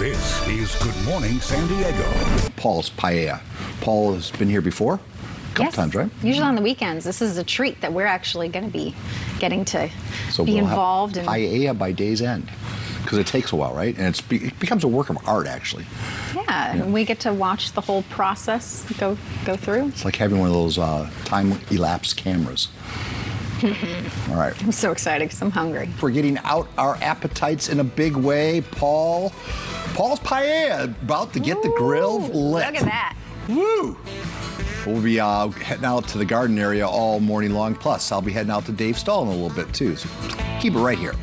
This is Good Morning San Diego. Paul's Paella. Paul has been here before? A couple times, right? Usually on the weekends. This is a treat that we're actually going to be getting to be involved in. Paella by day's end, because it takes a while, right? And it becomes a work of art, actually. Yeah, and we get to watch the whole process go through. It's like having one of those time-elapsed cameras. All right. I'm so excited because I'm hungry. We're getting out our appetites in a big way. Paul's Paella about to get the grill lit. Look at that. Woo! We'll be heading out to the garden area all morning long. Plus, I'll be heading out to Dave's stall in a little bit, too. So keep it right here.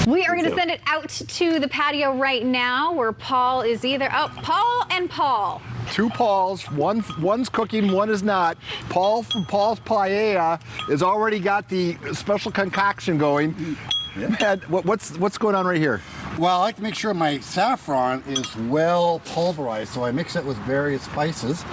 We are going to send it out to the patio right now where Paul is either... Oh, Paul and Paul. Two Pauls, one's cooking, one is not. Paul from Paul's Paella has already got the special concoction going. Yeah. What's going on right here? Well, I like to make sure my saffron is well pulverized, so I mix it with various spices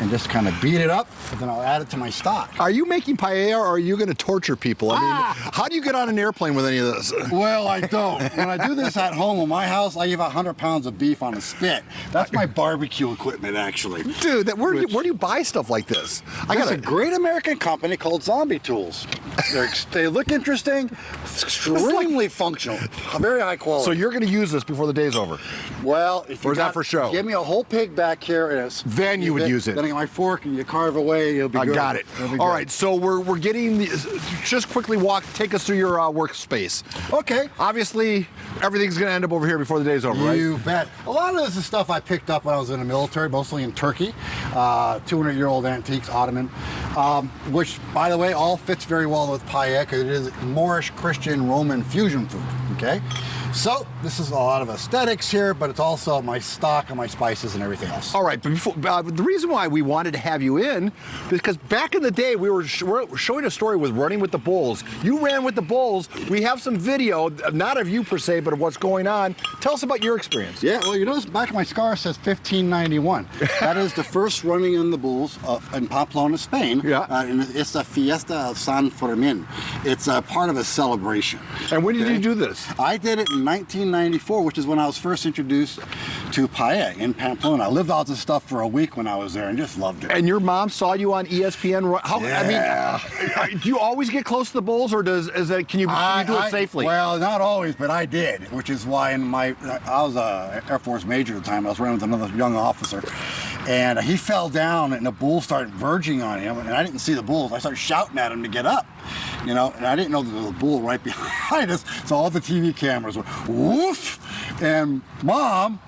and just kind of beat it up, and then I'll add it to my stock. Are you making paella, or are you going to torture people? I mean, how do you get on an airplane with any of this? Well, I don't. When I do this at home in my house, I have 100 pounds of beef on a spit. That's my barbecue equipment, actually. Dude, where do you buy stuff like this? I got a great American company called Zombie Tools. They look interesting, extremely functional, very high quality. So you're going to use this before the day's over? Well, if you or is that for show? Give me a whole pig back here, and then you would use it. Then I get my fork and you carve away. It'll be good. I got it. All right, so we're getting just quickly take us through your workspace. Okay. Obviously, everything's going to end up over here before the day's over, right? You bet. A lot of this is stuff I picked up when I was in the military, mostly in Turkey. 200-year-old antiques, Ottoman, which, by the way, all fits very well with paella because it is Moorish, Christian, Roman fusion food. Okay. So this is a lot of aesthetics here, but it's also my stock and my spices and everything else. All right, but the reason why we wanted to have you in is because back in the day we were showing a story with running with the bulls. You ran with the bulls. We have some video, not of you per se, but of what's going on. Tell us about your experience. Yeah, well, you notice back of my scar says 1591. That is the first running in the bulls in Pamplona, Spain. Yeah. And it's a Fiesta of San Fermin. It's a part of a celebration. And when did you do this? I did it in 1994, which is when I was first introduced to paella in Pamplona. I lived out this stuff for a week when I was there and just loved it. And your mom saw you on ESPN. Yeah. I mean, do you always get close to the bulls, or can you do it safely? Well, not always, but I did, which is why I was an Air Force major at the time. I was running with another young officer, and he fell down, and the bull started verging on him, and I didn't see the bulls. I started shouting at him to get up. You know, and I didn't know there was a bull right behind us, so all the TV cameras went woof, and Mom,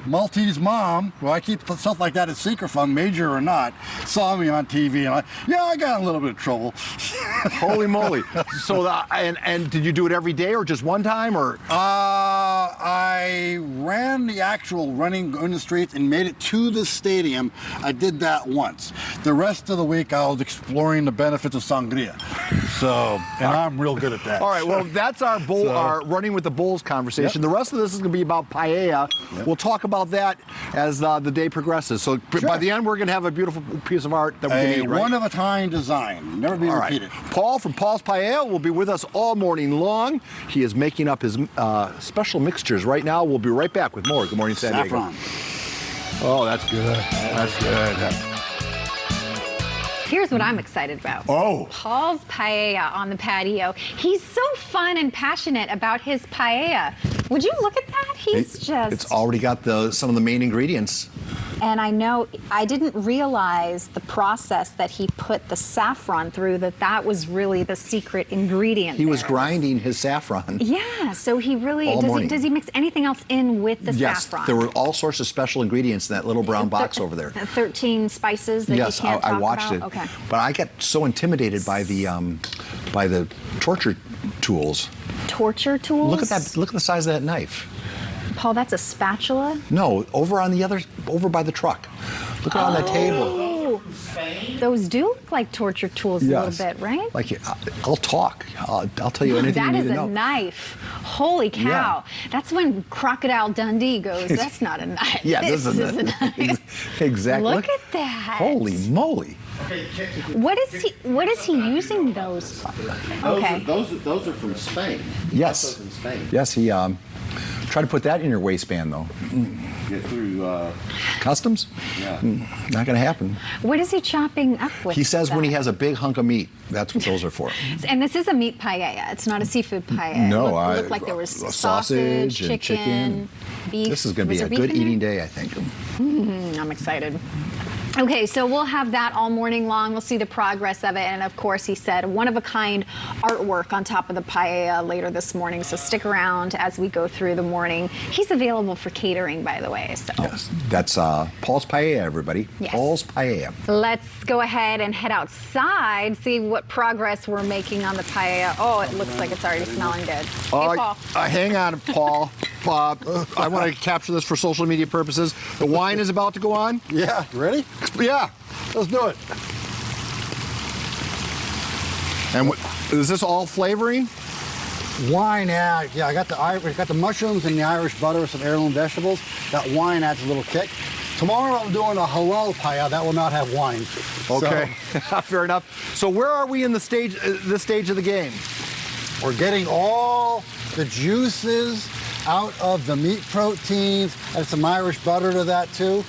Maltese mom, well, I keep stuff like that a secret from, major or not, saw me on TV, and I got in a little bit of trouble. Holy moly. So, and did you do it every day or just one time, or? I ran the actual running in the streets and made it to the stadium. I did that once. The rest of the week, I was exploring the benefits of sangria. So, and I'm real good at that. All right, well, that's our running with the bulls conversation. Yep. The rest of this is going to be about paella. Yep. We'll talk about that as the day progresses. So by the end, we're going to have a beautiful piece of art that we can eat, right? One-of-a-kind design, never be repeated. Paul from Paul's Paella will be with us all morning long. He is making up his special mixtures right now. We'll be right back with more Good Morning San Diego. Saffron. Oh, that's good. That's good. Here's what I'm excited about. Oh. Paul's Paella on the patio. He's so fun and passionate about his paella. Would you look at that? It's already got some of the main ingredients. And I know, I didn't realize the process that he put the saffron through, that was really the secret ingredient. He was grinding his saffron. Yeah, so he really, does he mix anything else in with the saffron? Yes, there were all sorts of special ingredients in that little brown box over there. 13 spices that you can't talk about? I watched it. Okay. But I got so intimidated by the torture tools. Torture tools? Look at that, look at the size of that knife. Paul, that's a spatula? No, over by the truck. Look on that table. Those do look like torture tools a little bit, right? Like, I'll talk. I'll tell you anything you need to know. That is a knife. Holy cow. Yeah. That's when Crocodile Dundee goes, that's not a knife. Yeah, this is a knife. Exactly. Look at that. Holy moly. What is he using those for? Okay. Those are from Spain. Yes. Those in Spain. Yes, he try to put that in your waistband though. Get through. Customs? Yeah. Not going to happen. What is he chopping up with? He says that? when he has a big hunk of meat, that's what those are for. And this is a meat paella. It's not a seafood paella. No, it looked like there was sausage and chicken. Beef. This is going to be a good eating day, I think. I'm excited. Okay, so we'll have that all morning long. We'll see the progress of it. And of course, he said one-of-a-kind artwork on top of the paella later this morning. So stick around as we go through the morning. He's available for catering, by the way. So. Yes, that's Paul's Paella, everybody. Yes. Paul's Paella. Let's go ahead and head outside, see what progress we're making on the paella. Oh, it looks like it's already smelling good. Hey, Paul. Hang on, Paul. I want to capture this for social media purposes. The wine is about to go on. Yeah, ready? Yeah, let's do it. And is this all flavoring? Wine, yeah. I got the mushrooms and the Irish butter, some heirloom vegetables. That wine adds a little kick. Tomorrow I'm doing a halal paella that will not have wine. Okay, fair enough. So where are we in the stage? This stage of the game? We're getting all the juices out of the meat proteins. Add some Irish butter to that too.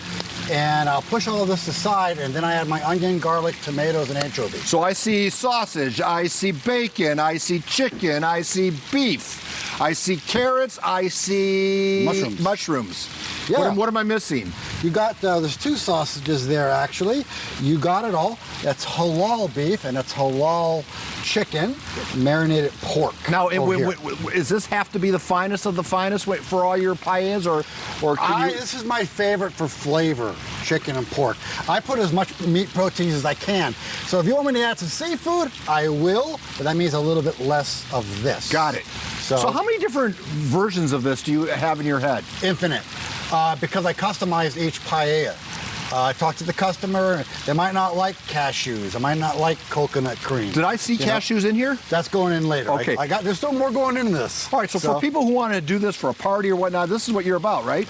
And I'll push all of this aside, and then I add my onion, garlic, tomatoes, and anchovies. So I see sausage, I see bacon, I see chicken, I see beef, I see carrots, I see mushrooms. Yeah. What am I missing? You got, there's two sausages there actually. You got it all. That's halal beef and it's halal chicken, marinated pork. Now, does this have to be the finest of the finest for all your paellas, or can you? This is my favorite for flavor, chicken and pork. I put as much meat proteins as I can. So if you want me to add some seafood, I will, but that means a little bit less of this. Got it. So how many different versions of this do you have in your head? Infinite. Because I customized each paella. I talked to the customer. They might not like cashews. They might not like coconut cream. Did I see cashews in here? That's going in later. Okay. There's still more going into this. All right, so for people who want to do this for a party or whatnot, this is what you're about, right?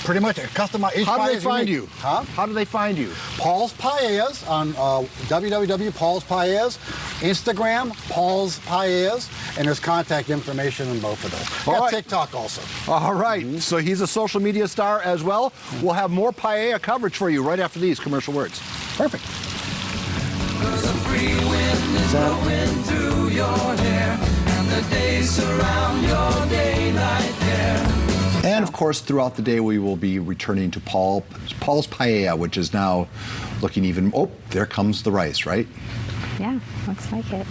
Pretty much. Customize. How do they find you? Huh? How do they find you? Paul's Paellas on www.Paul's Paellas, Instagram, Paul's Paellas, and there's contact information in both of those. All right. TikTok also. All right, so he's a social media star as well. We'll have more paella coverage for you right after these commercial words. Perfect. The free wind is blowing through your hair, and the days surround your daylight there. And of course, throughout the day, we will be returning to Paul's Paella, which is now looking even. Oh, there comes the rice, right? Yeah, looks like it.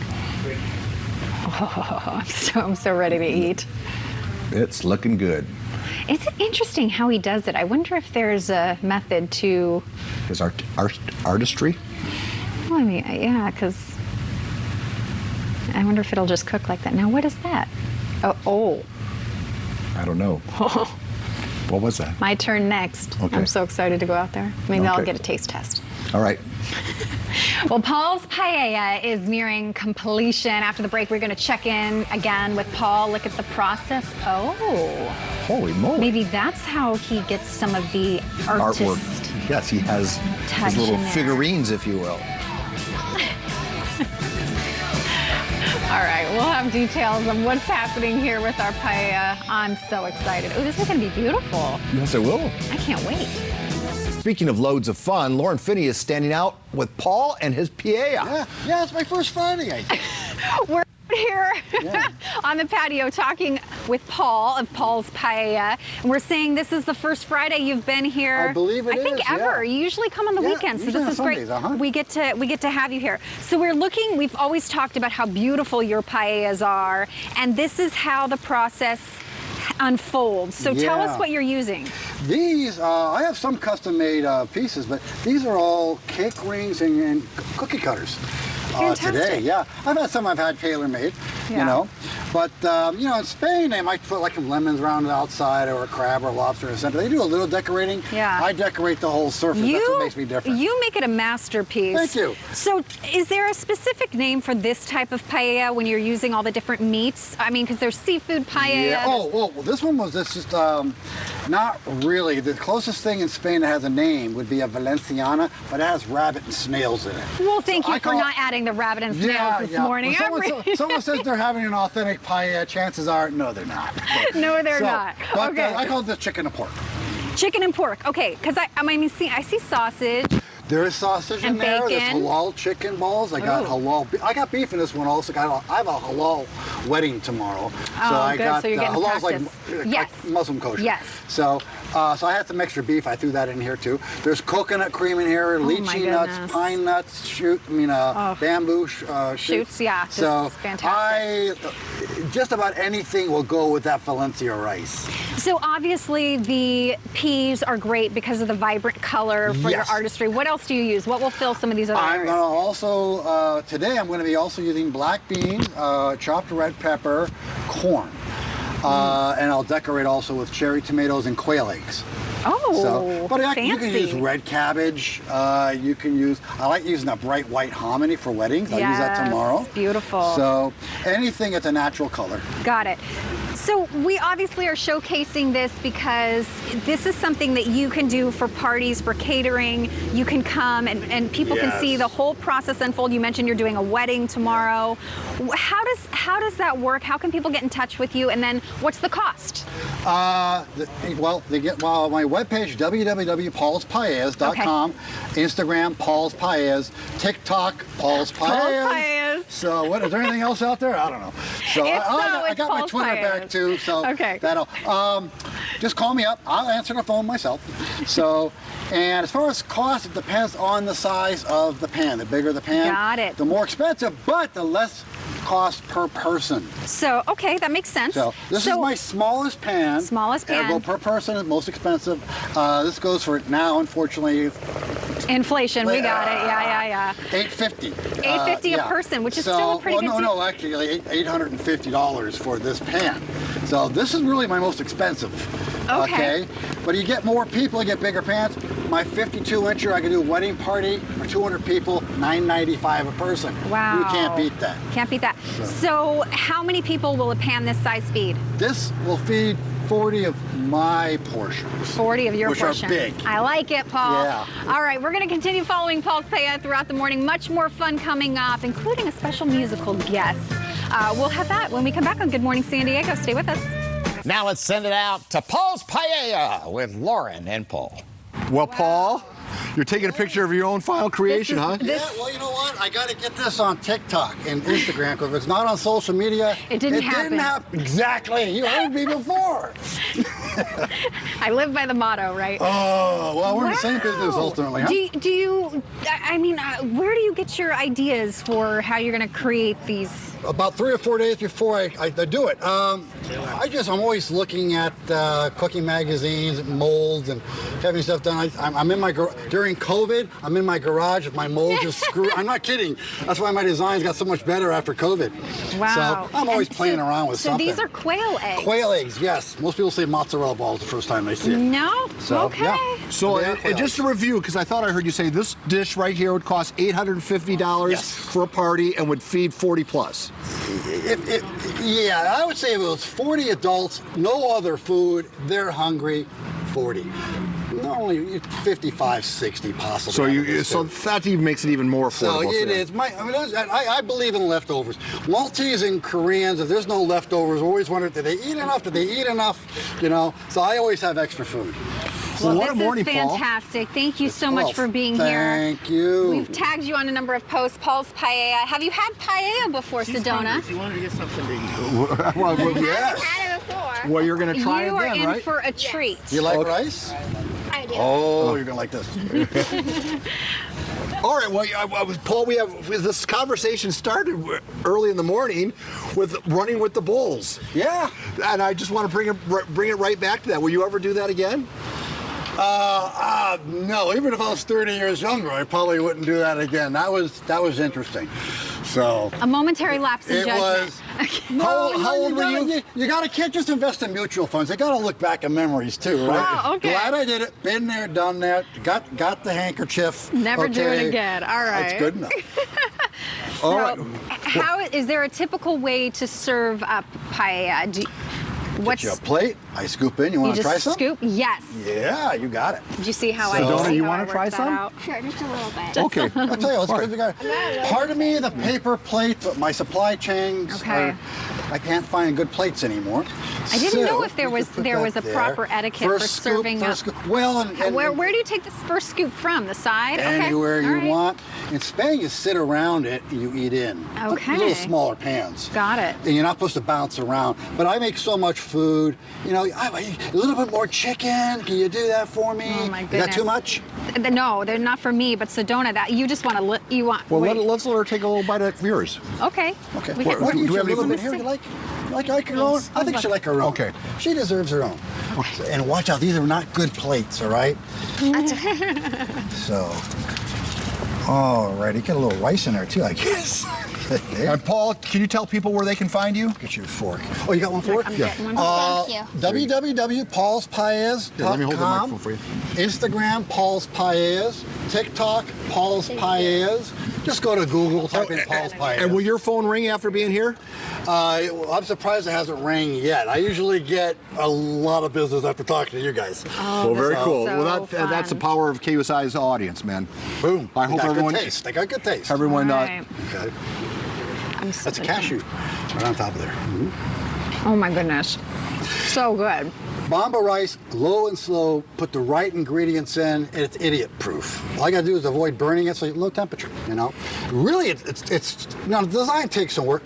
Oh, I'm so ready to eat. It's looking good. It's interesting how he does it. I wonder if there's a method to His artistry. Well, I mean, yeah, because I wonder if it'll just cook like that. Now, what is that? Oh. I don't know. What was that? My turn next. Okay. I'm so excited to go out there. Maybe I'll Okay. get a taste test. All right. Well, Paul's Paella is nearing completion. After the break, we're going to check in again with Paul, look at the process. Oh. Holy moly. Maybe that's how he gets some of the Artwork. Yes, he has touch his little in there. figurines, if you will. All right, we'll have details of what's happening here with our paella. I'm so excited. Oh, this is going to be beautiful. Yes, it will. I can't wait. Speaking of loads of fun, Lauren Finney is standing out with Paul and his paella. Yeah, it's my first Friday, I think. We're here on the patio talking with Paul of Paul's Paella. And we're saying this is the first Friday you've been here. I believe it I think is, ever. yeah. You usually come on the Yeah, weekends, so usually this on is great. Sundays, We get to have you here. So we've always talked about how beautiful your paellas are, and this is how the process unfolds. So tell us Yeah. what you're using. These, I have some custom-made pieces, but these are all cake rings and cookie cutters. Fantastic. Today, yeah. I've had some I've had tailor-made, Yeah. you know. But you know, in Spain they might put like some lemons around the outside, or a crab or a lobster in the center. They do a little decorating. Yeah. I decorate the whole surface. That's what makes me different. You make it a masterpiece. Thank you. So, is there a specific name for this type of paella when you're using all the different meats? I mean, because there's seafood paella. Yeah. Well, this one was just not really. The closest thing in Spain that has a name would be a Valenciana, but it has rabbit and snails in it. Well, thank So you I for call- not adding the rabbit and snails this morning. When someone says they're having an authentic paella, chances are, no, they're not. No, they're not. But Okay. I call this chicken and pork. Chicken and pork. Okay, because I see sausage. There is sausage in And there. There's bacon. halal chicken balls. I got halal. I got beef in this one also. I have a halal wedding tomorrow. Oh, good. So you're getting halal's practice. Yes. like Muslim kosher. Yes. So I had some extra beef. I threw that in here too. There's coconut cream in here, my lychee nuts, goodness. pine nuts, bamboo shoots. Shoots, yeah, this So is fantastic. just about anything will go with that Valencia rice. So obviously the peas are great because of the vibrant color for your Yes. artistry. What else do you use? What will fill some of these other I'm areas? gonna also today I'm going to be also using black beans, chopped red pepper, corn, and I'll decorate also with cherry tomatoes and quail eggs. Oh, But fancy. you can use red cabbage. You can use. I like using a bright white hominy for weddings. I'll use that Yes, tomorrow. beautiful. So anything that's a natural color. Got it. So we obviously are showcasing this because this is something that you can do for parties, for catering. You can come and people can see Yes. the whole process unfold. You mentioned you're doing a wedding tomorrow. How does that work? How can people get in touch with you? And then what's the cost? They get my webpage, www.paulspaellas.com, Instagram, Paul's Paellas, TikTok, Paul's Paellas. Paellas. So what, is there anything else out there? I don't know. So If so, I it's got my Paul's Twitter Paellas. back too, so Okay. that'll, just call me up. I'll answer the phone myself. So, and as far as cost, it depends on the size of the pan. The bigger the pan, Got it. the more expensive, but the less cost per person. So, okay, that makes sense. So this is my smallest pan. Smallest pan. Ergo per person is most expensive. This goes for now, unfortunately, Inflation, we got it. Yeah. $850. $850 a person, which is still a pretty good deal. No, actually $850 for this pan. So this is really my most expensive. Okay. But you get more people, you get bigger pans. My 52-incher, I can do a wedding party for 200 people, $9.95 a person. Wow. You can't beat that. Can't beat that. So how many people will a pan this size feed? This will feed 40 of my portions. 40 of your Which are portions. big. I like it, Paul. Yeah. All right, we're going to continue following Paul's Paella throughout the morning. Much more fun coming up, including a special musical guest. We'll have that when we come back on Good Morning San Diego. Stay with us. Now let's send it out to Paul's Paella with Lauren and Paul. Well, Paul, you're taking a picture of your own final creation, huh? Yeah, well, you know what? I got to get this on TikTok and Instagram, because if it's not on social media, It didn't happen. Exactly. You heard me before. I live by the motto, right? Oh, well, we're in the same business ultimately, huh? Do you, I mean, where do you get your ideas for how you're going to create these? About 3 or 4 days before I do it, I'm always looking at cooking magazines, molds, and having stuff done. I'm in my during COVID. I'm in my garage with my mold just screwed. I'm not kidding. That's why my designs got so much better after COVID. Wow. So I'm always playing around with something. So these are quail eggs. Quail eggs, yes. Most people say mozzarella balls the first time they see it. No? So, Okay. yeah. So, They are and quail just to eggs. review, because I thought I heard you say this dish right here would cost $850 Yes. for a party and would feed 40 plus. Yeah, I would say if it was 40 adults, no other food, they're hungry, 40. Normally 55, 60 possibly. So that even makes it even more So affordable. it for them. is. I believe in leftovers. Maltese and Koreans, if there's no leftovers, always wonder, did they eat enough? Did they eat enough? You know, so I always have extra food. Well, Well, what a this morning, is Paul. fantastic. Thank you so much Well, for being here. Thank you. We've tagged you on a number of posts. Paul's Paella. Have you had paella before, Sedona? She wanted to get something to eat. Well, Yes. Had it before. well, you're going to try You it are then, in right? for a treat. You like rice? I do. Oh, you're going to like this. All right. Well, Paul, this conversation started early in the morning with running with the bulls. Yeah. And I just want to bring it right back to that. Will you ever do that again? No, even if I was 30 years younger, I probably wouldn't do that again. That was interesting. So A momentary lapse in it judgment. was. How old were you? You can't just invest in mutual funds. You got to look back at memories too, right? Oh, okay. Glad I did it. Been there, done that. Got the handkerchief. Never do it Okay. again. All right. That's good enough. So, All right. how is there a typical way to serve up paella? Get you a plate. I scoop in. You want to just try some? scoop? Yes. Yeah, you got it. Did you see how So- Donna, you how wanna I try worked that some? out? Sure, just a little bit. Okay. I'll tell you, let's go. Part of me, the paper plate, but my supply chains Okay. I can't find good plates anymore. I didn't know So, if there we was could put there that was a there. proper etiquette for First scoop, serving first up. scoop. Well, and Where do you take this first scoop from? The side? anywhere okay. you All right. want. In Spain, you sit around it and you eat in. Okay. Little smaller pans. Got it. And you're not supposed to bounce around. But I make so much food. You know, a little bit more chicken. Can you do that for me? Oh my Is that goodness. too much? No, they're not for me. But Sedona, that you just want to you want. Well, wait. let's let her take a little bite of yours. Okay. Okay. We What, can- do you do we have a little any bit food? here? You like her own? I think she like her own. Okay. She deserves her own. And watch out, these are not good plates, all right? So, all right, you get a little rice in there too, I guess. There. And Paul, can you tell people where they can find you? Get your fork. Oh, you got one fork? I'm getting one. Thank you. www.paulspaellas.com. Here, let me hold the microphone for you. Instagram, Paul's Paellas. TikTok, Paul's Paellas. Just go to Google, type in Paul's Paellas. And will your phone ring after being here? I'm surprised it hasn't rang yet. I usually get a lot of business after talking to you guys. Well, very this is cool. so Well, that's the fun. power of KUSI's audience, man. Boom. I They hope got everyone- good taste. They got good taste. Everyone, All right. Okay. I'm That's a cashew right on top of there. Oh my goodness. So good. Bamba rice, low and slow, put the right ingredients in, and it's idiot proof. All I gotta do is avoid burning it, so low temperature, you know? Really, it's now the design takes some work.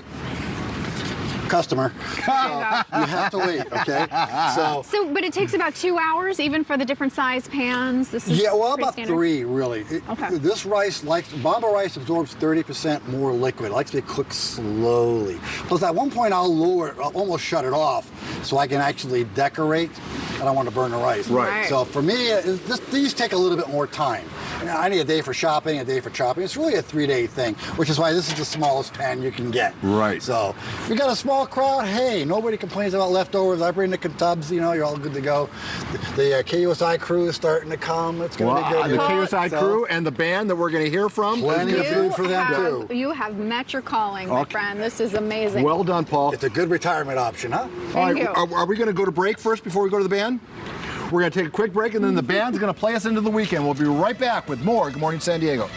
Customer. So you have to wait, okay? So But it takes about 2 hours, even for the different size pans. This is yeah, well, pretty about standard. 3 really. Okay. This rice Bamba rice absorbs 30% more liquid. It likes to be cooked slowly. Plus, at one point, I'll almost shut it off, so I can actually decorate. I don't want to burn the rice. Right. So for me, these take a little bit more time. I need a day for shopping, a day for chopping. It's really a 3-day thing, which is why this is the smallest pan you can get. Right. So if you got a small crowd, hey, nobody complains about leftovers. I bring the tubs, you know, you're all good to go. The KUSI crew is starting to come. It's going to be good. the KUSI crew and the band that we're going to hear from. Plenty of food for them, have, too. You have met your calling, my Okay. friend. This is amazing. Well done, Paul. It's a good retirement option, huh? All right, you. are we going to go to break first before we go to the band? We're going to take a quick break, and then the band's going to play us into the weekend. We'll be right back with more Good Morning San Diego.